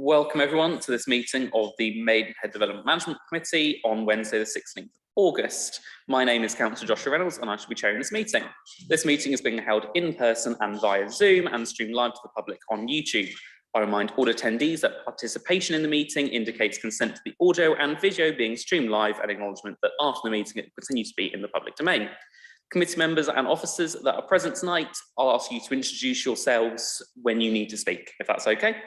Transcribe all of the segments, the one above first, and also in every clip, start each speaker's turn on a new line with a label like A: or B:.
A: Welcome everyone to this meeting of the Maidenhead Development Management Committee on Wednesday the 16th of August. My name is Councillor Joshua Reynolds and I shall be chairing this meeting. This meeting is being held in person and via Zoom and streamed live to the public on YouTube. I remind all attendees that participation in the meeting indicates consent to the audio and video being streamed live and acknowledgement that after the meeting it continues to be in the public domain. Committee members and officers that are present tonight, I'll ask you to introduce yourselves when you need to speak, if that's okay.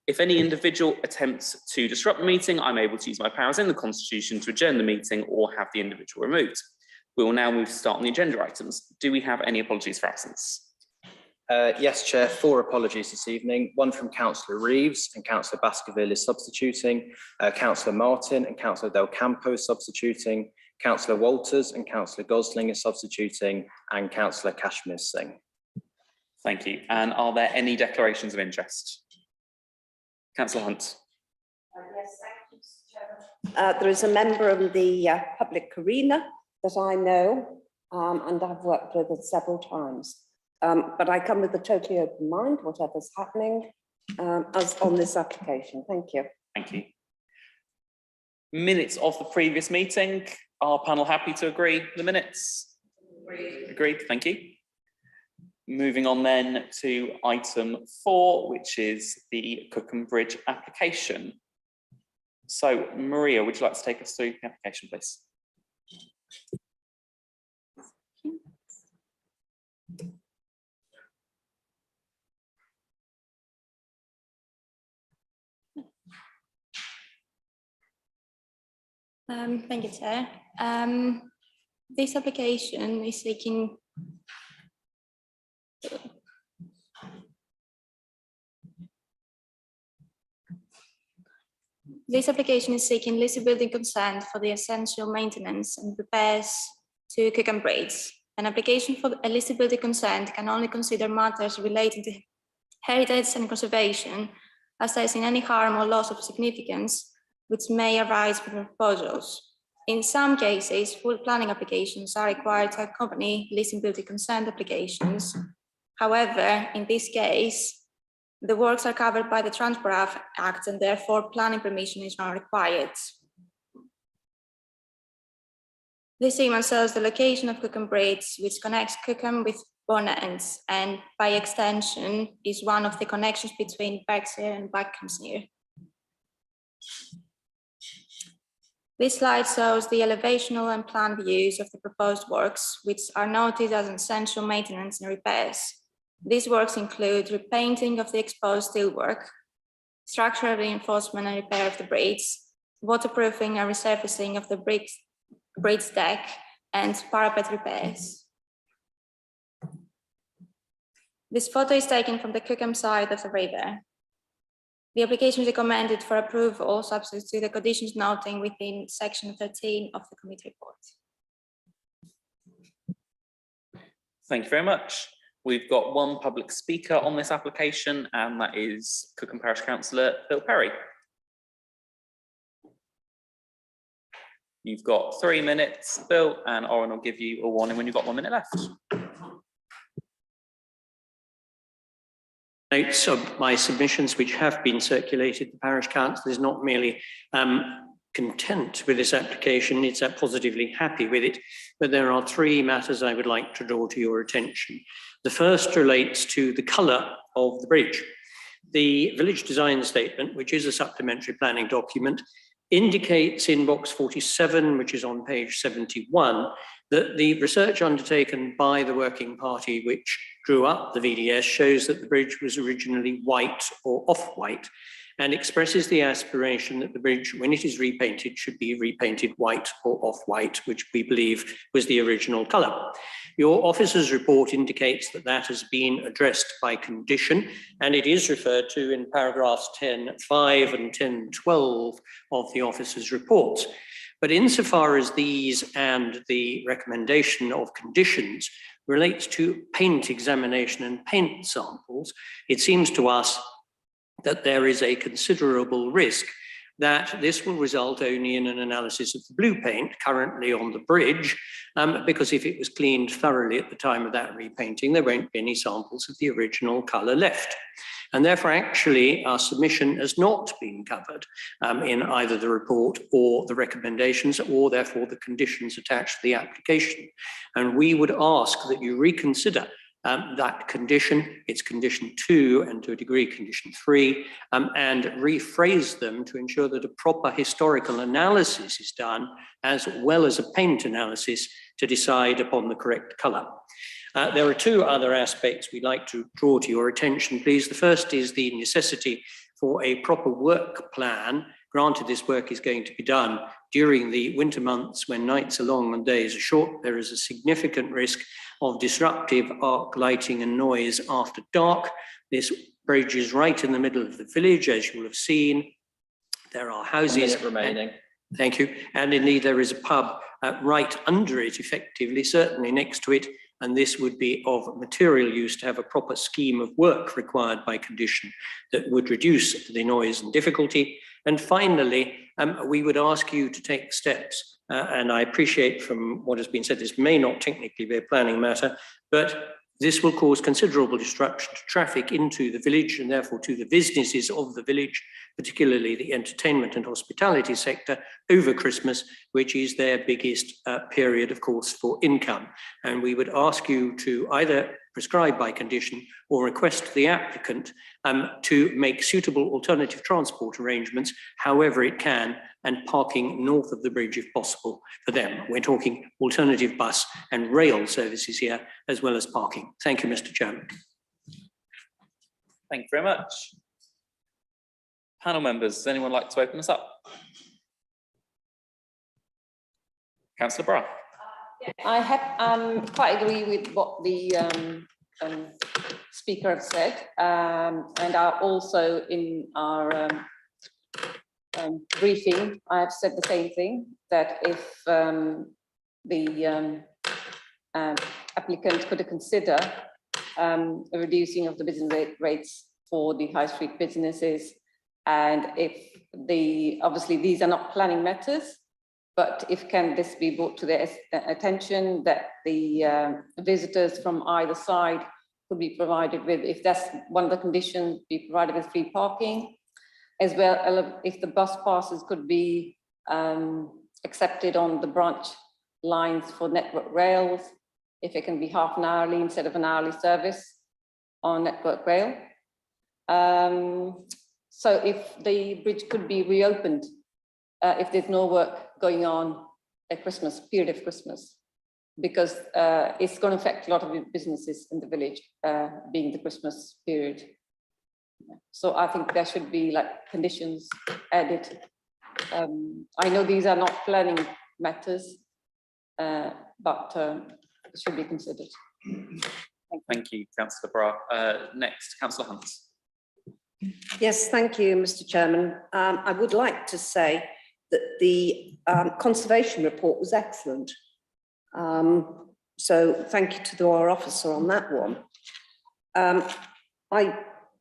A: If any individual attempts to disrupt the meeting, I'm able to use my powers in the Constitution to adjourn the meeting or have the individual removed. We will now move to start on the agenda items. Do we have any apologies for absence?
B: Yes, Chair, 4 apologies this evening. One from Councillor Reeves and Councillor Baskerville is substituting, Councillor Martin and Councillor Del Campo is substituting, Councillor Walters and Councillor Gosling is substituting, and Councillor Kashmir Singh.
A: Thank you. And are there any declarations of interest? Councillor Hunt.
C: Yes, thank you, Mr. Chairman. There is a member of the public arena that I know and I've worked with it several times. But I come with a totally open mind, whatever's happening as on this application. Thank you.
A: Thank you. Minutes of the previous meeting. Are panel happy to agree the minutes? Agreed. Thank you. Moving on then to item 4, which is the Cookham Bridge application. So, Maria, would you like to take us through the application, please?
D: Thank you, Chair. This application is seeking listed building consent for the essential maintenance and repairs to Cookham Bridge. An application for a listed building consent can only consider matters relating to heritage and conservation, assessing any harm or loss of significance which may arise from the proposals. In some cases, full planning applications are required to accompany listed building consent applications. However, in this case, the works are covered by the Transport Act and therefore planning permission is not required. This segment shows the location of Cookham Bridge, which connects Cookham with Bonnet and by extension is one of the connections between Berkshire and Buckinghamshire. This slide shows the elevational and plan views of the proposed works, which are noted as essential maintenance and repairs. These works include repainting of the exposed steelwork, structural reinforcement and repair of the bridge, waterproofing and resurfacing of the bridge deck, and parapet repairs. This photo is taken from the Cookham side of the river. The application is recommended for approval subject to the conditions noting within section 13 of the committee report.
A: Thank you very much. We've got one public speaker on this application, and that is Cookham Parish Councillor Phil Perry. You've got 3 minutes, Phil, and Oren will give you a warning when you've got 1 minute left.
E: Notes of my submissions which have been circulated. The Parish Council is not merely content with this application, it's positively happy with it, but there are 3 matters I would like to draw to your attention. The first relates to the colour of the bridge. The village design statement, which is a supplementary planning document, indicates in box 47, which is on page 71, that the research undertaken by the working party which drew up the VDS shows that the bridge was originally white or off-white and expresses the aspiration that the bridge, when it is repainted, should be repainted white or off-white, which we believe was the original colour. Your officer's report indicates that that has been addressed by condition, and it is referred to in paragraphs 10.5 and 10.12 of the officer's report. But insofar as these and the recommendation of conditions relates to paint examination and paint samples, it seems to us that there is a considerable risk that this will result only in an analysis of the blue paint currently on the bridge, because if it was cleaned thoroughly at the time of that repainting, there won't be any samples of the original colour left. And therefore, actually, our submission has not been covered in either the report or the recommendations, or therefore the conditions attached to the application. And we would ask that you reconsider that condition, it's condition 2 and to a degree condition 3, and rephrase them to ensure that a proper historical analysis is done, as well as a paint analysis to decide upon the correct colour. There are 2 other aspects we'd like to draw to your attention, please. The first is the necessity for a proper work plan. Granted, this work is going to be done during the winter months when nights are long and days are short. There is a significant risk of disruptive arc lighting and noise after dark. This bridge is right in the middle of the village, as you will have seen. There are houses.
B: A minute remaining.
E: Thank you. And indeed, there is a pub right under it, effectively, certainly next to it. And this would be of material use to have a proper scheme of work required by condition that would reduce the noise and difficulty. And finally, we would ask you to take steps, and I appreciate from what has been said, this may not technically be a planning matter, but this will cause considerable disruption to traffic into the village and therefore to the businesses of the village, particularly the entertainment and hospitality sector over Christmas, which is their biggest period, of course, for income. And we would ask you to either prescribe by condition or request the applicant to make suitable alternative transport arrangements, however it can, and parking north of the bridge if possible for them. We're talking alternative bus and rail services here, as well as parking. Thank you, Mr. Chairman.
A: Thank you very much. Panel members, does anyone like to open us up? Councillor Brough.
F: I quite agree with what the speaker has said, and also in our briefing, I have said the same thing, that if the applicant could consider a reducing of the business rates for the high street businesses, and if obviously these are not planning matters, but if this be brought to their attention, that the visitors from either side could be provided with, if that's one of the conditions, be provided with free parking, as well if the bus passes could be accepted on the branch lines for Network Rails, if it can be half an hourly instead of an hourly service on Network Rail. So if the bridge could be reopened, if there's no work going on at Christmas, period of Christmas, because it's going to affect a lot of businesses in the village, being the Christmas period. So I think there should be like conditions added. I know these are not planning matters, but it should be considered.
A: Thank you, Councillor Brough. Next, Councillor Hunt.
C: Yes, thank you, Mr. Chairman. I would like to say that the conservation report was excellent. So thank you to our officer on that one. I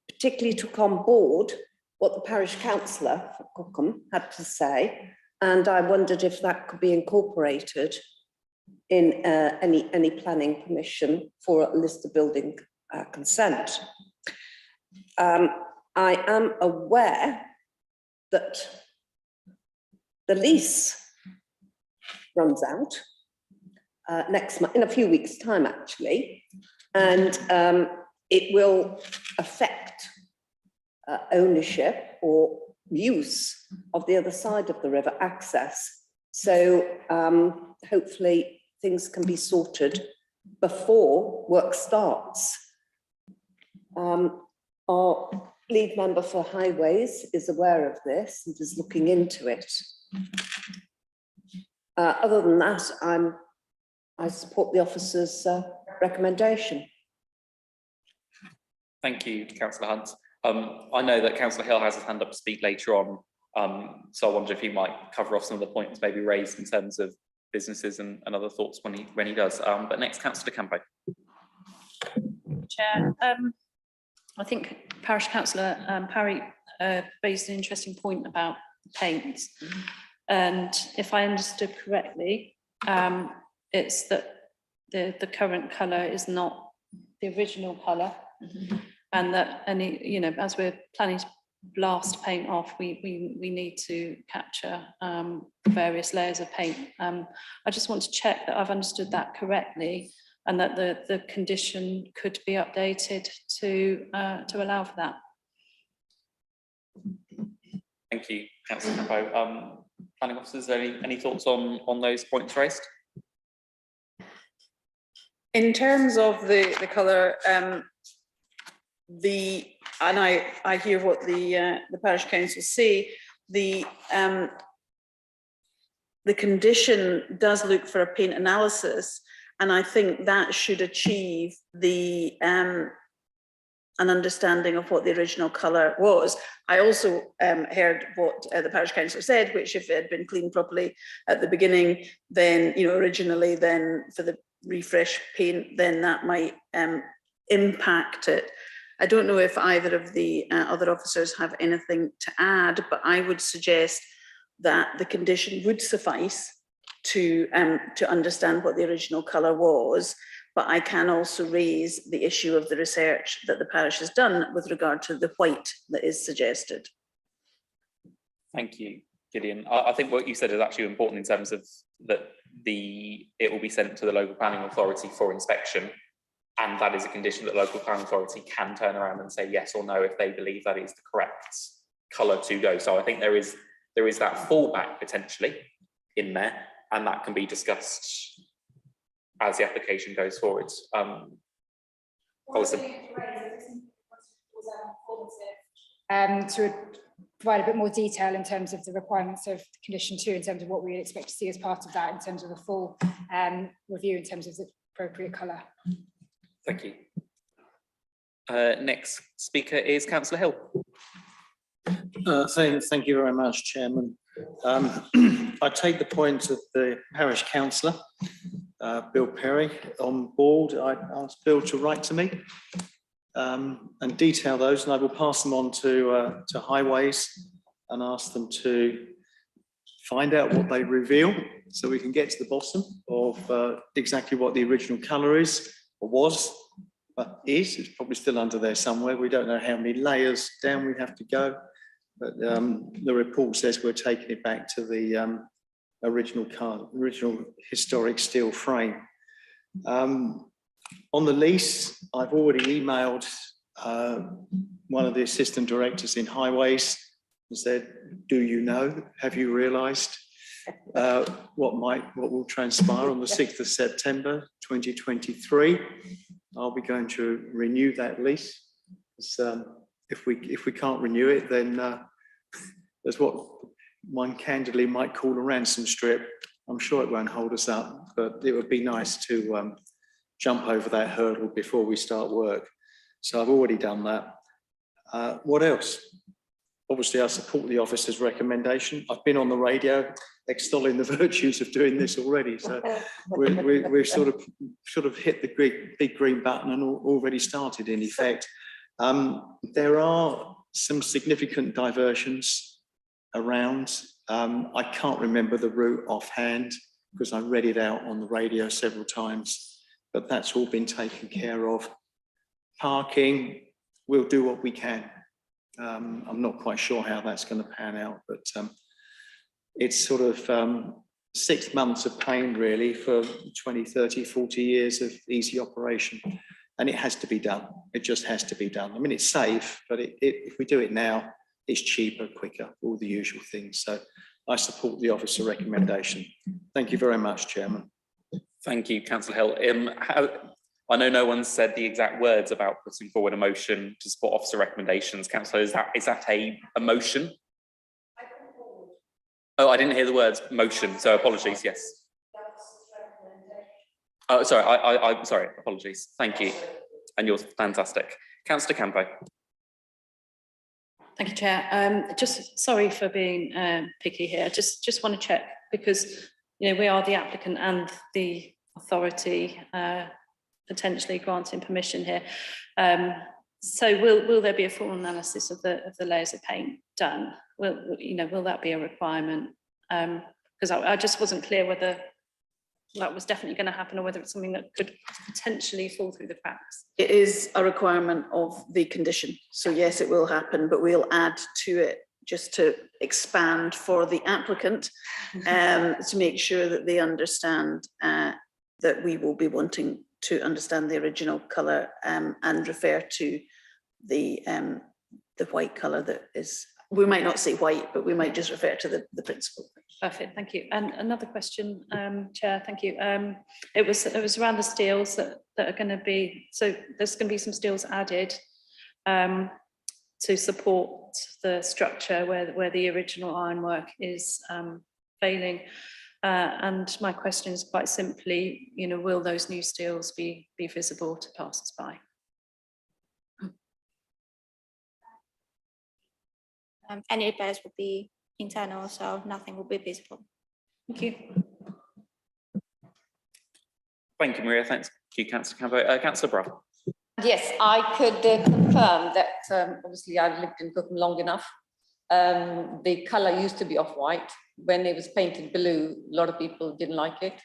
C: particularly took on board what the parish councillor for Cookham had to say, and I wondered if that could be incorporated in any planning permission for a listed building consent. I am aware that the lease runs out next month, in a few weeks' time, actually, and it will affect ownership or use of the other side of the river, access. So hopefully things can be sorted before work starts. Our lead member for highways is aware of this and is looking into it. Other than that, I support the officer's recommendation.
A: Thank you, Councillor Hunt. I know that Councillor Hill has his hand up to speak later on, so I wonder if he might cover off some of the points maybe raised in terms of businesses and other thoughts when he does. But next, Councillor Campo.
G: Chair, I think Parish Councillor Parry raised an interesting point about paints. And if I understood correctly, it's that the current colour is not the original colour, and that any, you know, as we're planning to blast paint off, we need to capture various layers of paint. I just want to check that I've understood that correctly, and that the condition could be updated to allow for that.
A: Thank you, Councillor Campo. Planning officers, any thoughts on those points raised?
H: In terms of the colour, I hear what the parish council say. The condition does look for a paint analysis, and I think that should achieve the an understanding of what the original colour was. I also heard what the parish councillor said, which if it had been cleaned properly at the beginning, then, you know, originally, then for the refresh paint, then that might impact it. I don't know if either of the other officers have anything to add, but I would suggest that the condition would suffice to understand what the original colour was. But I can also raise the issue of the research that the parish has done with regard to the white that is suggested.
A: Thank you, Gideon. I think what you said is actually important in terms of that it will be sent to the local planning authority for inspection, and that is a condition that the local planning authority can turn around and say yes or no if they believe that is the correct colour to go. So I think there is that fallback potentially in there, and that can be discussed as the application goes forward.
I: To provide a bit more detail in terms of the requirements of condition 2, in terms of what we would expect to see as part of that, in terms of the full review, in terms of the appropriate colour.
A: Thank you. Next speaker is Councillor Hill.
J: Thank you very much, Chairman. I take the point of the parish councillor, Bill Perry, on board. I asked Bill to write to me and detail those, and I will pass them on to Highways and ask them to find out what they reveal, so we can get to the bottom of exactly what the original colour is, or was, but is. It's probably still under there somewhere. We don't know how many layers down we have to go, but the report says we're taking it back to the original historic steel frame. On the lease, I've already emailed one of the assistant directors in Highways and said, do you know, have you realised what will transpire on the 6th of September 2023? Are we going to renew that lease? If we can't renew it, then there's what one candidly might call a ransom strip. I'm sure it won't hold us up, but it would be nice to jump over that hurdle before we start work. So I've already done that. What else? Obviously, I support the officer's recommendation. I've been on the radio extolling the virtues of doing this already. So we've sort of hit the big green button and already started in effect. There are some significant diversions around. I can't remember the route offhand because I read it out on the radio several times, but that's all been taken care of. Parking, we'll do what we can. I'm not quite sure how that's going to pan out, but it's sort of 6 months of pain really for 20, 30, 40 years of easy operation. And it has to be done. It just has to be done. I mean, it's safe, but if we do it now, it's cheaper, quicker, all the usual things. So I support the officer recommendation. Thank you very much, Chairman.
A: Thank you, Councillor Hill. I know no one said the exact words about putting forward a motion to support officer recommendations. Councillor, is that a motion? Oh, I didn't hear the words motion, so apologies, yes. Oh, sorry, I'm sorry, apologies. Thank you. And you're fantastic. Councillor Campo.
G: Thank you, Chair. Just sorry for being picky here. Just want to check, because you know we are the applicant and the authority potentially granting permission here. So will there be a full analysis of the layers of paint done? Will that be a requirement? Because I just wasn't clear whether that was definitely going to happen or whether it's something that could potentially fall through the cracks.
H: It is a requirement of the condition. So yes, it will happen, but we'll add to it just to expand for the applicant to make sure that they understand that we will be wanting to understand the original colour and refer to the white colour that is, we might not say white, but we might just refer to the principal.
G: Perfect, thank you. And another question, Chair, thank you. It was around the steels that are going to be, so there's going to be some steels added to support the structure where the original ironwork is failing. And my question is quite simply, will those new steels be visible to passers-by?
D: Any repairs will be internal, so nothing will be visible.
G: Thank you.
A: Thank you, Maria. Thanks. Thank you, Councillor Campbell. Councillor Brough.
F: Yes, I could confirm that obviously I've lived in Cookham long enough. The colour used to be off-white. When it was painted blue, a lot of people didn't like it.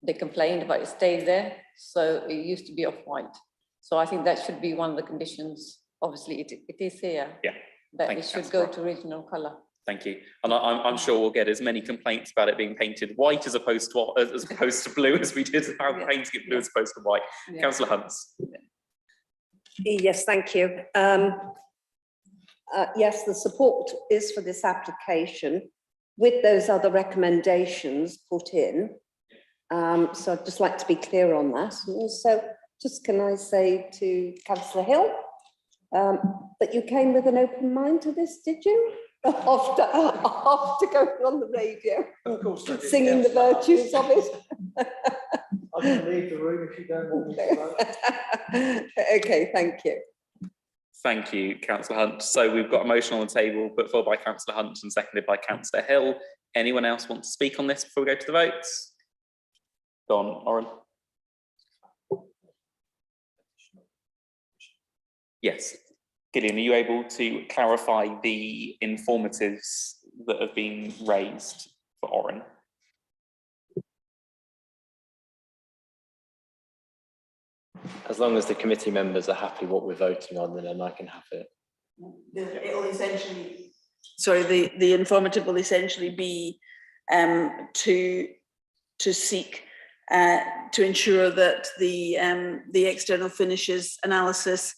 F: They complained, but it stayed there. So it used to be off-white. So I think that should be one of the conditions. Obviously, it is here.
A: Yeah.
F: That
A: Thank
F: it
A: you,
F: should
A: Councillor
F: go to original colour.
A: Thank you. And I'm sure we'll get as many complaints about it being painted white as opposed to blue as we did about painting it blue as opposed to white.
F: Yeah.
A: Councillor Hunts.
C: Yes, thank you. Yes, the support is for this application with those other recommendations put in. So I'd just like to be clear on that. And also, just can I say to Councillor Hill, that you came with an open mind to this, did you? After going on the radio,
J: Of course, I did,
C: singing the virtues of it.
J: I'm going to leave the room if you don't want me to.
C: Okay, thank you.
A: Thank you, Councillor Hunt. So we've got a motion on the table put forward by Councillor Hunt and seconded by Councillor Hill. Anyone else want to speak on this before we go to the votes? Go on, Oren. Yes. Gillian, are you able to clarify the informatives that have been raised for Oren?
B: As long as the committee members are happy what we're voting on, then I can have it.
H: It will essentially, sorry, the informative will essentially be to seek to ensure that the external finishes analysis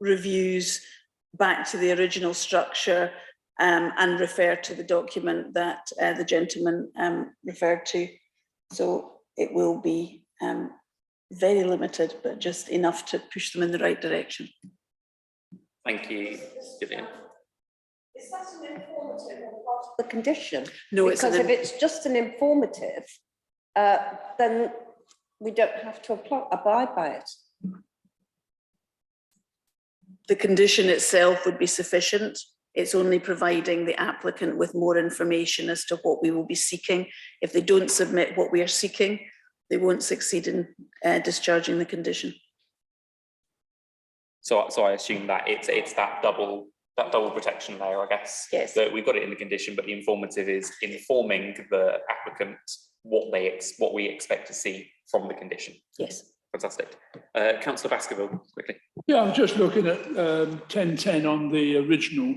H: reviews back to the original structure and refer to the document that the gentleman referred to. So it will be very limited, but just enough to push them in the right direction.
A: Thank you, Gillian.
C: Is that an informative or part of the condition?
H: No,
C: because if it's just an informative, then we don't have to abide by it.
H: The condition itself would be sufficient. It's only providing the applicant with more information as to what we will be seeking. If they don't submit what we are seeking, they won't succeed in discharging the condition.
A: So I assume that it's that double protection layer, I guess.
H: Yes.
A: That we've got it in the condition, but the informative is informing the applicant what we expect to see from the condition.
H: Yes.
A: Fantastic. Councillor Baskerville, quickly.
K: Yeah, I'm just looking at 1010 on the original,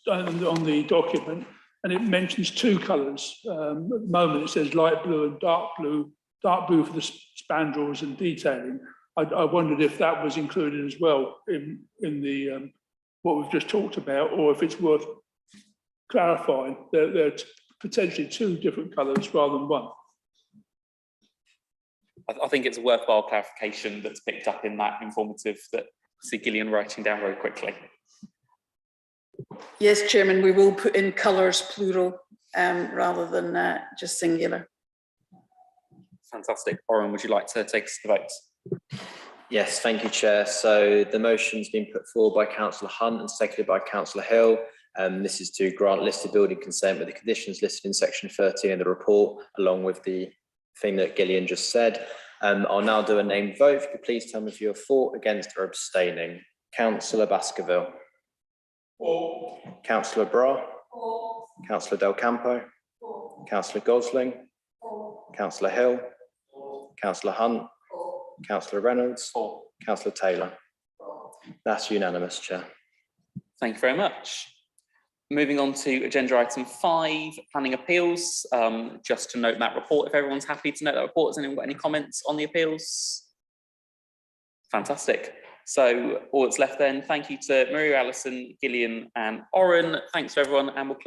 K: on the document, and it mentions two colours. At the moment it says light blue and dark blue for the spandrels and detailing. I wondered if that was included as well in the what we've just talked about, or if it's worth clarifying. There are potentially two different colours rather than one.
A: I think it's a worthwhile clarification that's picked up in that informative that I see Gillian writing down very quickly.
H: Yes, Chairman, we will put in colours plural rather than just singular.
A: Fantastic. Oren, would you like to take us to the votes?
B: Yes, thank you, Chair. So the motion's been put forward by Councillor Hunt and seconded by Councillor Hill. This is to grant listed building consent with the conditions listed in section 13 of the report, along with the thing that Gillian just said. I'll now do a named vote. If you could please tell me if you're for, against or abstaining. Councillor Baskerville.
K: For.
B: Councillor Bra. Councillor Del Campo. Councillor Gosling. Councillor Hill. Councillor Hunt. Councillor Reynolds. Councillor Taylor. That's unanimous, Chair.
A: Thank you very much. Moving on to agenda item 5, planning appeals. Just to note that report, if everyone's happy to note that report, has anyone got any comments on the appeals? Fantastic. So all that's left then, thank you to Maria, Alison, Gillian and Oren. Thanks to everyone, and we'll close